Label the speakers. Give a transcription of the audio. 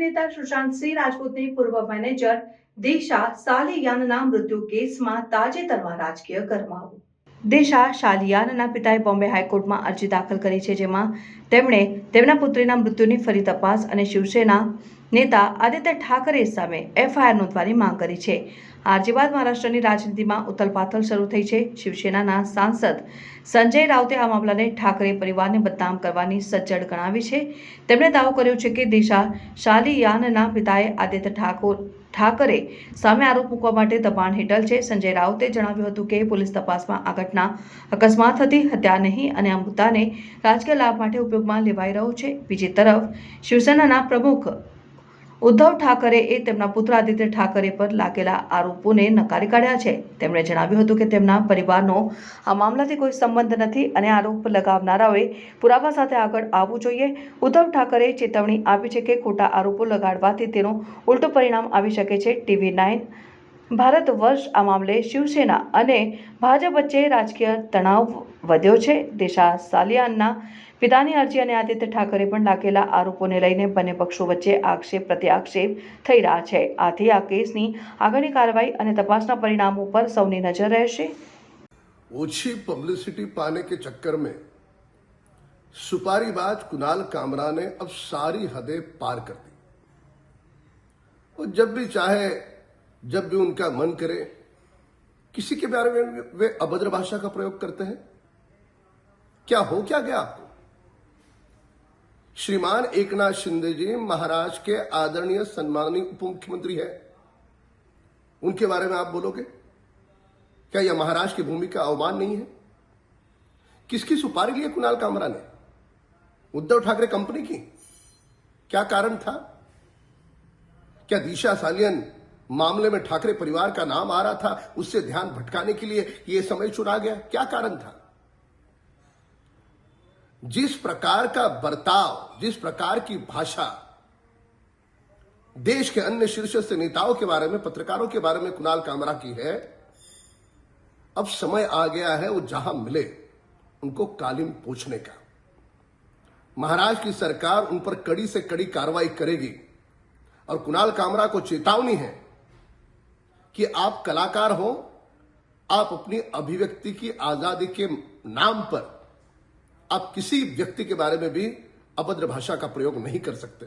Speaker 1: અભિનેતા સુશાંત સિંહ રાજપૂતની પૂર્વ મેનેજર દિશા સાલિયાનના મૃત્યુ કેસમાં તાજેતરમાં રાજકીય ગરમાવો. દિશા સાલિયાનના પિતાએ બોમ્બે હાઈકોર્ટમાં અરજી દાખલ કરી છે, જેમાં તેમણે તેમના પુત્રીના મૃત્યુની ફરી તપાસ અને શિવસેના નેતા આદિત્ય ઠાકરે સામે એફઆઈઆર નોંધવાની માંગ કરી છે. આ અરજી બાદ મહારાષ્ટ્રની રાજનીતિમાં ઉથલપાથલ શરૂ થઈ છે. શિવસેનાના સાંસદ સંજય રાઉતે આ મામલાને ઠાકરે પરિવારને બદનામ કરવાની સજ્જડ ગણાવી છે. તેમણે દાવો કર્યો છે કે દિશા સાલિયાનના પિતાએ આદિત્ય ઠાકરે સામે આરોપ મૂકવા માટે દબાણ હેઠળ છે. સંજય રાઉતે જણાવ્યું હતું કે પોલીસ તપાસમાં આ ઘટના અકસ્માત હતી, હત્યા નહીં, અને આ મુદ્દાને રાજકીય લાભ માટે ઉપયોગમાં લેવાઈ રહ્યો છે. બીજી તરફ શિવસેનાના પ્રમુખ ઉદ્ધવ ઠાકરેએ તેમના પુત્ર આદિત્ય ઠાકરે પર લાગેલા આરોપોને નકારી કાઢ્યા છે. તેમણે જણાવ્યું હતું કે તેમના પરિવારનો આ મામલાથી કોઈ સંબંધ નથી અને આરોપ લગાવનારાઓએ પુરાવા સાથે આગળ આવવું જોઈએ. ઉદ્ધવ ઠાકરેએ ચેતવણી આપી છે કે ખોટા આરોપો લગાડવાથી તેનું ઉલટું પરિણામ આવી શકે છે. TV9 ભારત વર્ષ આ મામલે શિવસેના અને ભાજપ વચ્ચે રાજકીય તણાવ વધ્યો છે. દિશા સાલિયાનના પિતાની અરજી અને આદિત્ય ઠાકરે પણ લાગેલા આરોપોને લઈને બંને પક્ષો વચ્ચે આક્ષેપ પ્રત્યાક્ષેપ થઈ રહ્યા છે. આથી આ કેસની આગળની કાર્યવાહી અને તપાસના પરિણામો પર સૌની નજર રહેશે.
Speaker 2: ओछी पब्लिसिटी पाने के चक्कर में सुपारीबाज कुणाल कामरा ने अब सारी हदें पार कर दी और जब भी चाहे, जब भी उनका मन करे, किसी के बारे में वे अभद्र भाषा का प्रयोग करते हैं. क्या हो क्या गया आपको? श्रीमान एकनाथ शिंदे जी महाराष्ट्र के आदरणीय सम्माननीय उप मुख्यमंत्री है, उनके बारे में आप बोलोगे? क्या यह महाराष्ट्र की भूमि का अवमान नहीं है? किसकी सुपारी ली कुणाल कामरा ने? उद्धव ठाकरे कंपनी की? क्या कारण था? क्या दिशा सालियन मामले में ठाकरे परिवार का नाम आ रहा था, उससे ध्यान भटकाने के लिए यह समय चुना गया? क्या कारण था? जिस प्रकार का बर्ताव, जिस प्रकार की भाषा देश के अन्य शीर्षस्थ नेताओं के बारे में, पत्रकारों के बारे में कुणाल कामरा की है, अब समय आ गया है वो जहां मिले उनको कालीन पोंछने का. महाराष्ट्र की सरकार उन पर कड़ी से कड़ी कार्रवाई करेगी और कुणाल कामरा को चेतावनी है कि आप कलाकार हो, आप अपनी अभिव्यक्ति की आजादी के नाम पर आप किसी व्यक्ति के बारे में भी अभद्र भाषा का प्रयोग नहीं कर सकते.